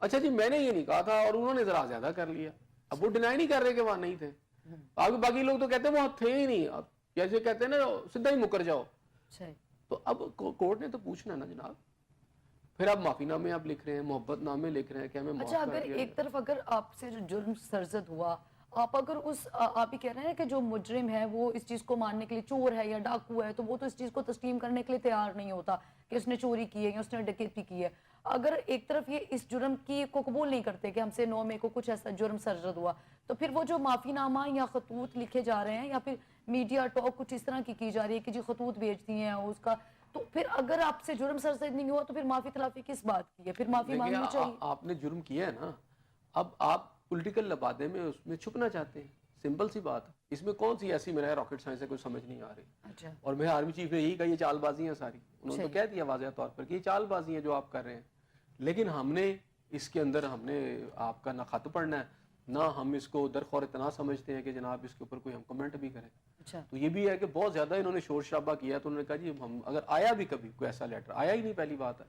اچھا جی میں نے یہ نہیں کہا تھا اور انہوں نے ذرا زیادہ کر لیا. اب وہ ڈینائی نہیں کر رہے کہ وہاں نہیں تھے. باقی لوگ تو کہتے ہیں وہاں تھے ہی نہیں. اب جیسے کہتے ہیں نا سیدھا ہی مکر جاؤ. تو اب کورٹ نے تو پوچھنا ہے نا جناب. پھر آپ معافی نامے آپ لکھ رہے ہیں, محبت نامے لکھ رہے ہیں کہ ہمیں معاف اچھا کر اگر دیا. ایک طرف اگر آپ سے جو جرم سرزد ہوا, آپ اگر آپ ہی کہہ رہے ہیں کہ جو مجرم ہے وہ اس چیز کو ماننے کے لیے, چور ہے یا ڈاکو ہے, تو وہ تو اس چیز کو تسلیم کرنے کے لیے تیار نہیں ہوتا کہ اس نے چوری کی ہے یا اس نے ڈکیتی کی ہے. اگر ایک طرف یہ اس جرم کی کو قبول نہیں کرتے کہ ہم سے 9 مئی کو کچھ ایسا جرم سرزد ہوا, تو پھر وہ جو معافی نامہ یا خطوط لکھے جا رہے ہیں یا پھر میڈیا ٹاک کچھ اس طرح کی جا رہی ہے کہ جی خطوط بھیجتی ہیں اس کا, تو پھر اگر آپ سے جرم سرزد نہیں ہوا تو پھر معافی تلافی کس بات کی ہے؟ پھر معافی مانگنی چاہیے. آپ نے جرم کیا ہے نا, اب آپ پولیٹیکل لبادے میں اس میں چھپنا چاہتے ہیں. سمپل سی بات ہے, اس میں کون سی ایسی میرا راکٹ سائنس ہے کوئی سمجھ نہیں آ رہی. اچھا, اور میں آرمی چیف نے یہی کہا یہ چال بازی ہیں ساری. انہوں نے تو کہہ دیا واضح طور پر کہ یہ چال بازی ہیں جو آپ کر رہے ہیں, لیکن ہم نے اس کے اندر ہم نے آپ کا نہ خط پڑھنا ہے نہ ہم اس کو درخور اتنا سمجھتے ہیں کہ جناب اس کے اوپر کوئی ہم کمنٹ بھی کریں. اچھا, تو یہ بھی ہے کہ بہت زیادہ انہوں نے شور شرابہ کیا, تو انہوں نے کہا جی ہم اگر آیا بھی کبھی کوئی ایسا لیٹر, آیا ہی نہیں پہلی بات ہے,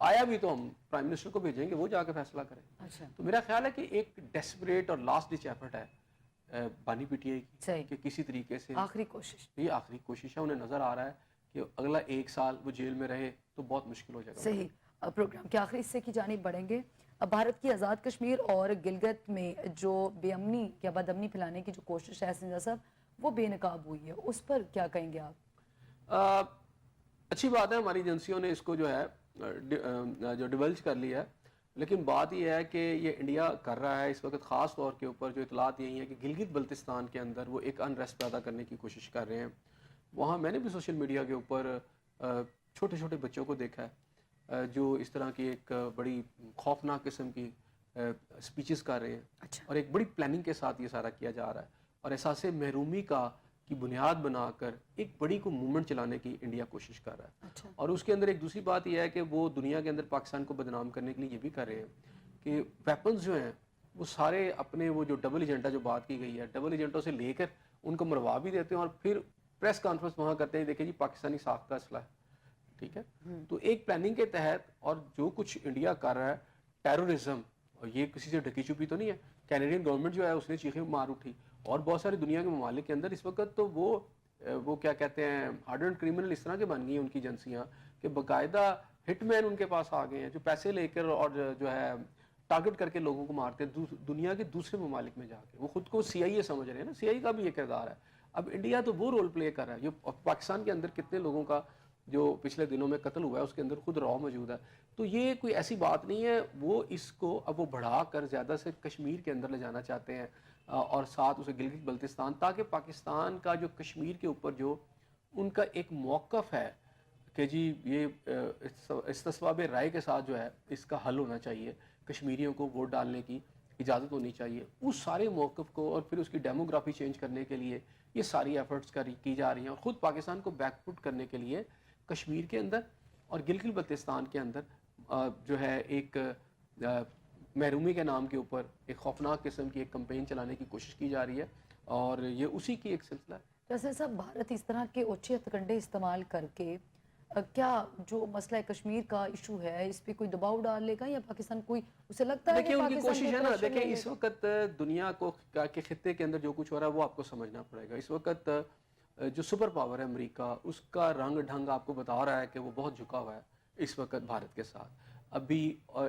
آیا بھی تو ہم پرائم منسٹر کو بھیجیں گے, وہ جا کے فیصلہ کریں. اچھا, تو میرا خیال ہے کہ ایک ڈیسپریٹ اور لاسٹ ڈچ ایفرٹ ہے بانی پی ٹی آئی کی کہ کسی طریقے سے آخری کوشش, یہ آخری کوشش ہے. انہیں نظر آ رہا ہے کہ اگلا 1 سال وہ جیل میں رہے تو بہت مشکل ہو جائے گا. صحیح. پروگرام کے آخری حصے کی جانب بڑھیں گے. بھارت کی آزاد کشمیر اور گلگت میں جو بے امنی یا بد امنی پھیلانے کی جو کوشش ہے سنجا صاحب وہ بے نقاب ہوئی ہے, اس پر کیا کہیں گے آپ؟ اچھی بات ہے, ہماری ایجنسیوں نے اس کو جو ہے جو ڈیولج کر لیا ہے, لیکن بات یہ ہے کہ یہ انڈیا کر رہا ہے اس وقت خاص طور کے اوپر جو اطلاعات یہی ہیں کہ گلگت بلتستان کے اندر وہ ایک انریسٹ پیدا کرنے کی کوشش کر رہے ہیں. وہاں میں نے بھی سوشل میڈیا کے اوپر چھوٹے چھوٹے بچوں کو دیکھا ہے جو اس طرح کی ایک بڑی خوفناک قسم کی سپیچز کر رہے ہیں. اچھا, اور ایک بڑی پلاننگ کے ساتھ یہ سارا کیا جا رہا ہے, اور احساس محرومی کی بنیاد بنا کر ایک بڑی کو موومنٹ چلانے کی انڈیا کوشش کر رہا ہے. اچھا, اور اس کے اندر ایک دوسری بات یہ ہے کہ وہ دنیا کے اندر پاکستان کو بدنام کرنے کے لیے یہ بھی کر رہے ہیں کہ ویپنز جو ہیں وہ سارے اپنے وہ جو ڈبل ایجنٹا جو بات کی گئی ہے ڈبل ایجنٹوں سے لے کر ان کو مروا بھی دیتے ہیں اور پھر پریس کانفرنس وہاں کرتے ہیں, دیکھیں جی پاکستانی ساخت کا اسلحہ ہے. ٹھیک ہے, تو ایک پلاننگ کے تحت اور جو کچھ انڈیا کر رہا ہے ٹیررزم, اور یہ کسی سے ڈھکی چھپی تو نہیں ہے. کینیڈین گورنمنٹ جو ہے اس نے چیخیں مار اٹھی, اور بہت ساری دنیا کے ممالک کے اندر اس وقت تو وہ کیا کہتے ہیں ہارڈنڈ کرمنل اس طرح کے بن گئی ہیں ان کی ایجنسیاں کہ باقاعدہ ہٹ مین ان کے پاس آ گئے ہیں جو پیسے لے کر اور جو ہے ٹارگٹ کر کے لوگوں کو مارتے ہیں دنیا کے دوسرے ممالک میں جا کے. وہ خود کو سی آئی اے سمجھ رہے ہیں نا, سی آئی کا بھی یہ کردار ہے. اب انڈیا تو وہ رول پلے کر رہا ہے, جو پاکستان کے اندر کتنے لوگوں کا جو پچھلے دنوں میں قتل ہوا ہے اس کے اندر خود راؤ موجود ہے. تو یہ کوئی ایسی بات نہیں ہے. وہ اس کو اب وہ بڑھا کر زیادہ سے کشمیر کے اندر لے جانا چاہتے ہیں اور ساتھ اسے گلگت بلتستان, تاکہ پاکستان کا جو کشمیر کے اوپر جو ان کا ایک موقف ہے کہ جی یہ استصواب رائے کے ساتھ جو ہے اس کا حل ہونا چاہیے, کشمیریوں کو ووٹ ڈالنے کی اجازت ہونی چاہیے, اس سارے موقف کو اور پھر اس کی ڈیموگرافی چینج کرنے کے لیے یہ ساری ایفرٹس کی جا رہی ہیں. اور خود پاکستان کو بیک فٹ کرنے کے لیے کشمیر کے اندر اور گلگت بلتستان کے اندر جو ہے ایک محرومی کے نام کے اوپر ایک خوفناک قسم کی ایک کمپین چلانے کی کوشش کی جا رہی ہے, اور یہ اسی کی ایک سلسلہ ہے. ویسے صاحب بھارت اس طرح کے اوچھے ہتھ استعمال کر کے کیا جو مسئلہ کشمیر کا ایشو ہے اس پہ کوئی دباؤ ڈال لے گا, یا پاکستان کوئی اسے لگتا ہے دیکھیں ان کی کوشش ہے نا, دیکھیں اس وقت دنیا کو کے خطے کے اندر جو کچھ ہو رہا ہے وہ آپ کو سمجھنا پڑے گا. اس وقت جو سپر پاور ہے امریکہ, اس کا رنگ ڈھنگ آپ کو بتا رہا ہے کہ وہ بہت جھکا ہوا ہے اس وقت بھارت کے ساتھ. ابھی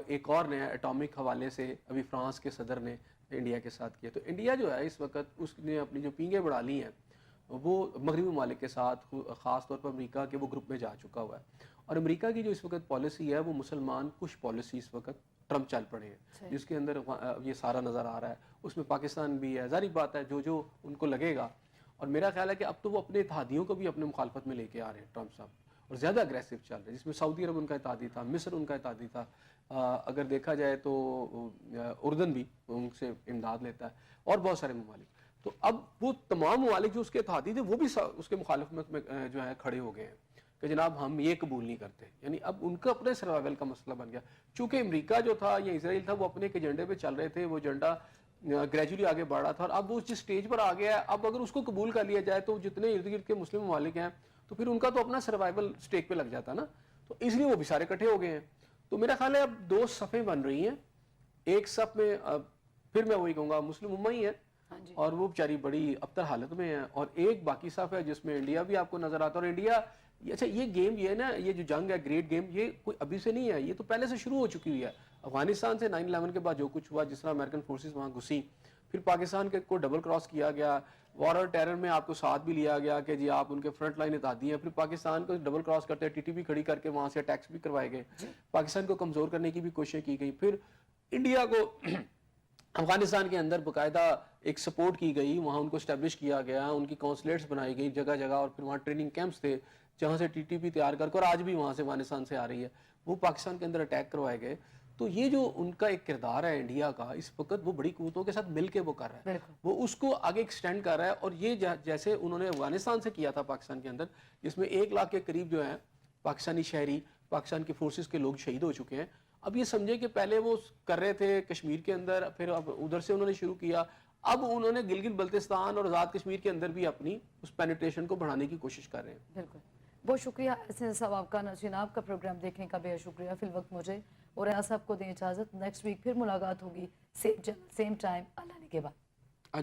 ایک اور نیا ایٹامک حوالے سے ابھی فرانس کے صدر نے انڈیا کے ساتھ کیا. تو انڈیا جو ہے اس وقت اس نے اپنی جو پینگیں بڑھا لی ہیں وہ مغربی ممالک کے ساتھ, خاص طور پر امریکہ کے وہ گروپ میں جا چکا ہوا ہے. اور امریکہ کی جو اس وقت پالیسی ہے وہ مسلمان کش پالیسی اس وقت ٹرمپ چل پڑے ہیں, جس کے اندر یہ سارا نظر آ رہا ہے. اس میں پاکستان بھی ہے, ظاہری بات ہے جو ان کو لگے گا. اور میرا خیال ہے کہ اب تو وہ اپنے اتحادیوں کو بھی اپنے مخالفت میں لے کے آ رہے ہیں ٹرمپ صاحب, اور زیادہ اگریسو چل رہے ہیں, جس میں سعودی عرب ان کا اتحادی تھا, مصر ان کا اتحادی تھا, اگر دیکھا جائے تو اردن بھی ان سے امداد لیتا ہے, اور بہت سارے ممالک. تو اب وہ تمام ممالک جو اس کے اتحادی تھے وہ بھی اس کے مخالفت میں جو ہے کھڑے ہو گئے ہیں کہ جناب ہم یہ قبول نہیں کرتے. یعنی اب ان کا اپنے سروائیول کا مسئلہ بن گیا. چونکہ امریکہ جو تھا یا اسرائیل تھا وہ اپنے ایک ایجنڈے پہ چل رہے تھے, وہ ایجنڈا گریجولی آگے بڑھ رہا تھا, اور اب وہ جس سٹیج پر آ گیا ہے, اب اگر اس کو قبول کر لیا جائے تو جتنے ارد گرد کے مسلم ممالک ہیں تو پھر ان کا تو اپنا سروائیول سٹیک پہ لگ جاتا نا. تو اس لیے وہ بھی سارے اکٹھے ہو گئے ہیں. تو میرا خیال ہے اب دو صفیں بن رہی ہیں. ایک صف میں پھر میں وہی کہوں گا مسلم امہ ہی ہے اور وہ بیچاری بڑی ابتر حالت میں ہے, اور ایک باقی صف ہے جس میں انڈیا بھی آپ کو نظر آتا ہے. اور انڈیا اچھا یہ گیم یہ ہے نا, یہ جو جنگ ہے گریٹ گیم, یہ کوئی ابھی سے نہیں ہے, یہ تو پہلے سے شروع ہو چکی ہوئی ہے. افغانستان سے 9/11 کے بعد جو کچھ ہوا, جس طرح امریکن فورسز وہاں گھسی, پھر پاکستان کو ڈبل کراس کیا گیا, وار اور ٹیرر میں آپ کو ساتھ بھی لیا گیا کہ جی آپ ان کے فرنٹ لائن اتحادی ہیں, پھر پاکستان کو ڈبل کراس کرتے ٹی ٹی پی کھڑی کر کے وہاں سے اٹیکس بھی کروائے گئے, پاکستان کو کمزور کرنے کی بھی کوششیں کی گئی. پھر انڈیا کو افغانستان کے اندر باقاعدہ ایک سپورٹ کی گئی, وہاں ان کو اسٹیبلش کیا گیا, ان کی کونسلیٹس بنائی گئی جگہ جگہ, اور پھر وہاں ٹریننگ کیمپس تھے جہاں سے ٹی ٹی پی تیار کر کے, اور آج بھی وہاں سے افغانستان سے آ رہی ہے, وہ پاکستان کے اندر اٹیک کروائے گئے. تو یہ جو ان کا ایک کردار ہے انڈیا کا اس وقت, وہ بڑی قوتوں کے ساتھ مل کے وہ کر رہا ہے, وہ اس کو آگے ایکسٹینڈ کر رہا ہے. اور یہ جیسے انہوں نے افغانستان سے کیا تھا پاکستان کے اندر, جس میں 1 لاکھ کے قریب جو ہیں پاکستانی شہری, پاکستان کی فورسز کے لوگ شہید ہو چکے ہیں. اب یہ سمجھے کہ پہلے وہ کر رہے تھے کشمیر کے اندر, پھر اب ادھر سے انہوں نے شروع کیا, اب انہوں نے گلگت بلتستان اور آزاد کشمیر کے اندر بھی اپنی اس پینیٹریشن کو بڑھانے کی کوشش کر رہے ہیں. بالکل, بہت شکریہ حسین صاحب آپ کا. ناظرین آپ کا پروگرام دیکھنے کا بے شکریہ. فی الوقت مجھے اور ریاض صاحب کو دیں اجازت. نیکسٹ ویک پھر ملاقات ہوگی, سیم چینل سیم ٹائم. اللہ نے کے بعد.